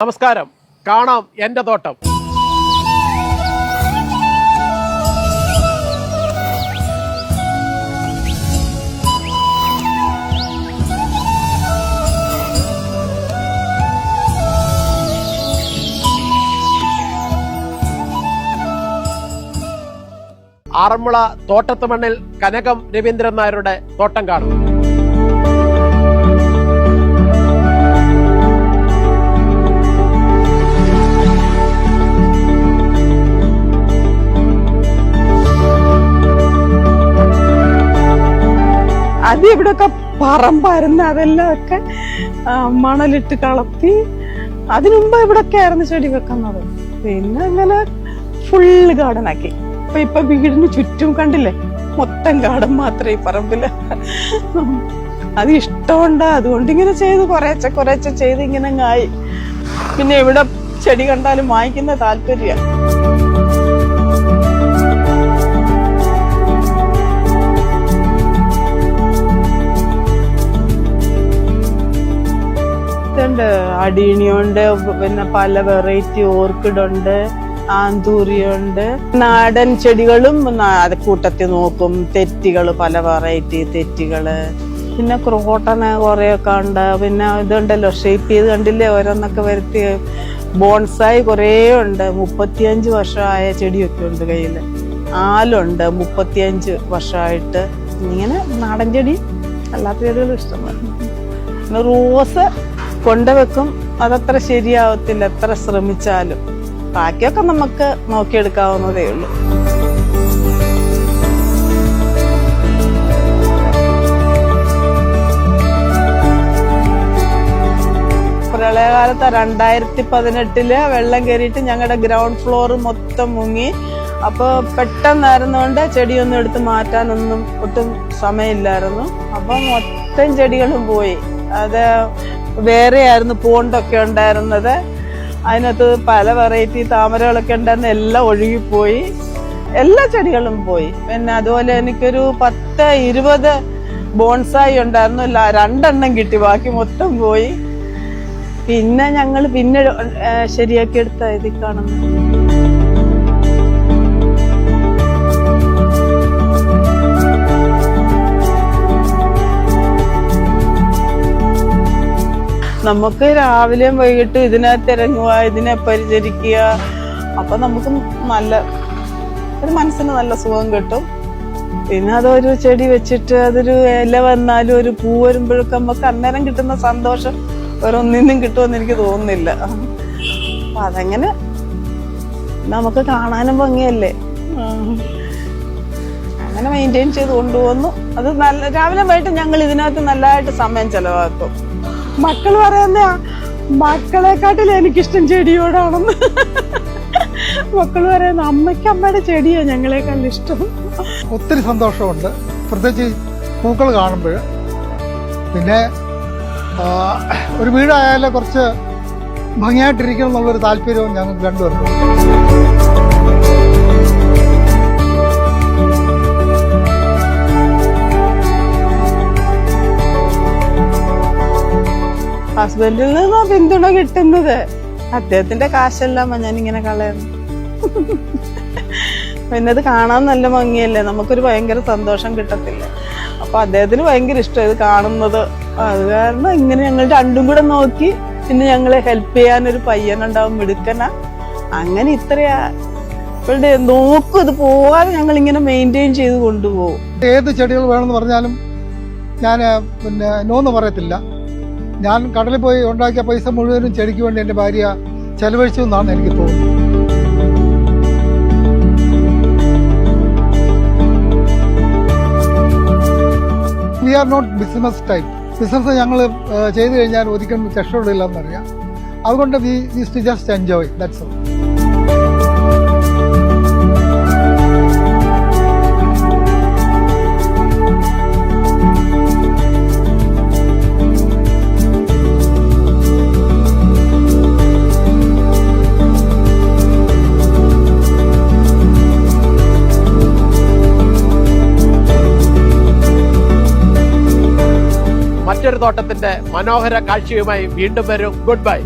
നമസ്കാരം, കാണാം എൻ്റെ തോട്ടം. ആറന്മുള തോട്ടത്ത് മണ്ണിൽ കനകം രവീന്ദ്രൻ നായരുടെ തോട്ടം കാണും. അത് ഇവിടെയൊക്കെ പറമ്പായിരുന്നു, അതെല്ലാം ഒക്കെ മണലിട്ട് കളത്തി. അതിനുമുമ്പ് ഇവിടൊക്കെ ആയിരുന്നു ചെടി വെക്കുന്നത്. പിന്നെ അങ്ങനെ ഫുള്ള് ഗാർഡൻ ആക്കി. ഇപ്പൊ വീടിന് ചുറ്റും കണ്ടില്ലേ, മൊത്തം ഗാർഡൻ മാത്രമേ ഈ പറമ്പില്. അത് ഇഷ്ടമുണ്ട്, അതുകൊണ്ട് ഇങ്ങനെ ചെയ്ത് കുറേശ്ശെ ചെയ്ത് ഇങ്ങനെ ആയി. പിന്നെ ഇവിടെ ചെടി കണ്ടാലും വാങ്ങിക്കുന്ന താല്പര്യ. അടീണിയുണ്ട്, പിന്നെ പല വെറൈറ്റി ഓർക്കിഡ് ഉണ്ട്, ആന്തൂറിയുണ്ട്. നാടൻ ചെടികളും കൂട്ടത്തിൽ നോക്കും. തെറ്റികള്, പല വെറൈറ്റി തെറ്റികള്, പിന്നെ ക്രോട്ടന് കുറെയൊക്കെ ഉണ്ട്. പിന്നെ ഇതുണ്ടല്ലോ, ഷേപ്പ് ചെയ്ത് കണ്ടില്ലേ, ഓരോന്നൊക്കെ വരുത്തി. ബോൺസായി കുറേ ഉണ്ട്. 35 വർഷമായ ചെടിയൊക്കെ ഉണ്ട് കയ്യില്. ആലുണ്ട് 35 വർഷമായിട്ട്. ഇങ്ങനെ നാടൻ ചെടി, അല്ലാത്ത ചെടികളും ഇഷ്ടമാണ്. പിന്നെ റോസ് കൊണ്ടുവെക്കും, അതത്ര ശരിയാവത്തില്ല എത്ര ശ്രമിച്ചാലും. ബാക്കിയൊക്കെ നമുക്ക് നോക്കിയെടുക്കാവുന്നതേ ഉള്ളൂ. പ്രളയകാലത്ത് 2018 വെള്ളം കയറിയിട്ട് ഞങ്ങളുടെ ഗ്രൗണ്ട് ഫ്ലോർ മൊത്തം മുങ്ങി. അപ്പൊ പെട്ടെന്നായിരുന്നുകൊണ്ട് ചെടിയൊന്നും എടുത്ത് മാറ്റാനൊന്നും ഒട്ടും സമയമില്ലായിരുന്നു. അപ്പൊ മൊത്തം ചെടികളും പോയി. അത് വേറെ ആയിരുന്നു പോണ്ടൊക്കെ ഉണ്ടായിരുന്നത്. അതിനകത്ത് പല വെറൈറ്റി താമരകളൊക്കെ ഉണ്ടായിരുന്നു, എല്ലാം ഒഴുകിപ്പോയി. എല്ലാ ചെടികളും പോയി. പിന്നെ അതുപോലെ എനിക്കൊരു 10-20 ബോൺസായി ഉണ്ടായിരുന്നു, 2 എണ്ണം കിട്ടി, ബാക്കി മൊത്തം പോയി. പിന്നെ ഞങ്ങൾ ശരിയാക്കി എടുത്ത ഇതിൽ കാണുന്നു. നമുക്ക് രാവിലെയും വൈകിട്ടും ഇതിനകത്ത് ഇറങ്ങുക, ഇതിനെ പരിചരിക്കുക. അപ്പൊ നമുക്ക് ഒരു മനസ്സിന് നല്ല സുഖം കിട്ടും. പിന്നെ അതൊരു ചെടി വെച്ചിട്ട് അതൊരു ഇല വന്നാലും ഒരു പൂ വരുമ്പോഴൊക്കെ നമുക്ക് അന്നേരം കിട്ടുന്ന സന്തോഷം വേറൊന്നിനും കിട്ടുമെന്ന് എനിക്ക് തോന്നുന്നില്ല. അപ്പൊ അതങ്ങനെ നമുക്ക് കാണാനും ഭംഗിയല്ലേ, അങ്ങനെ മെയിൻറ്റെയിൻ ചെയ്ത് കൊണ്ടുപോകുന്നു. അത് രാവിലെ വൈകിട്ട് ഞങ്ങൾ ഇതിനകത്ത് നല്ലതായിട്ട് സമയം ചെലവാക്കും. മക്കൾ പറയുന്ന മക്കളെക്കാട്ടിലും എനിക്കിഷ്ടം ചെടിയോടാണെന്ന്. മക്കൾ പറയുന്ന അമ്മയുടെ ചെടിയാ ഞങ്ങളെക്കാളും ഇഷ്ടം. ഒത്തിരി സന്തോഷമുണ്ട്, പ്രത്യേകിച്ച് പൂക്കൾ കാണുമ്പോൾ. പിന്നെ ഒരു വീടായാലും കുറച്ച് ഭംഗിയായിട്ടിരിക്കണം എന്നുള്ളൊരു താല്പര്യവും ഞങ്ങൾക്ക് രണ്ടുപേർക്കും. ഹസ്ബൻഡിൽ നിന്നോ പിന്തുണ കിട്ടുന്നത്. അദ്ദേഹത്തിന്റെ കാശെല്ലാം ഞാനിങ്ങനെ കളയുന്നു. പിന്നെ അത് കാണാൻ നല്ല ഭംഗിയല്ലേ, നമുക്കൊരു ഭയങ്കര സന്തോഷം കിട്ടത്തില്ല. അപ്പൊ അദ്ദേഹത്തിന് ഭയങ്കര ഇഷ്ടം ഇത് കാണുന്നത്. അത് കാരണം ഇങ്ങനെ ഞങ്ങൾ രണ്ടും കൂടെ നോക്കി. പിന്നെ ഞങ്ങളെ ഹെൽപ്പ് ചെയ്യാനൊരു പയ്യനുണ്ടാവും, മിടുക്കന. അങ്ങനെ ഇത്രയാ നോക്കും. ഇത് പോവാതെ ഞങ്ങൾ ഇങ്ങനെ മെയിൻറ്റെയിൻ ചെയ്ത് കൊണ്ടുപോകും. ഏത് ചെടികൾ വേണമെന്ന് പറഞ്ഞാലും ഞാൻ പിന്നെ നോന്ന് പറയത്തില്ല. ഞാൻ കടലിൽ പോയി ഉണ്ടാക്കിയ പൈസ മുഴുവനും ചെടിക്ക് വേണ്ടി എൻ്റെ ഭാര്യ ചെലവഴിച്ചു എന്നാണ് എനിക്ക് തോന്നുന്നത്. We are not business type. Business ഞങ്ങൾ ചെയ്തു കഴിഞ്ഞാൽ ഒരിക്കലും രക്ഷപ്പെടില്ല എന്നറിയാം. അതുകൊണ്ട് we just enjoy, that's all. മറ്റൊരു തോട്ടത്തിന്റെ മനോഹര കാഴ്ചയുമായി വീണ്ടും വരും. Good by.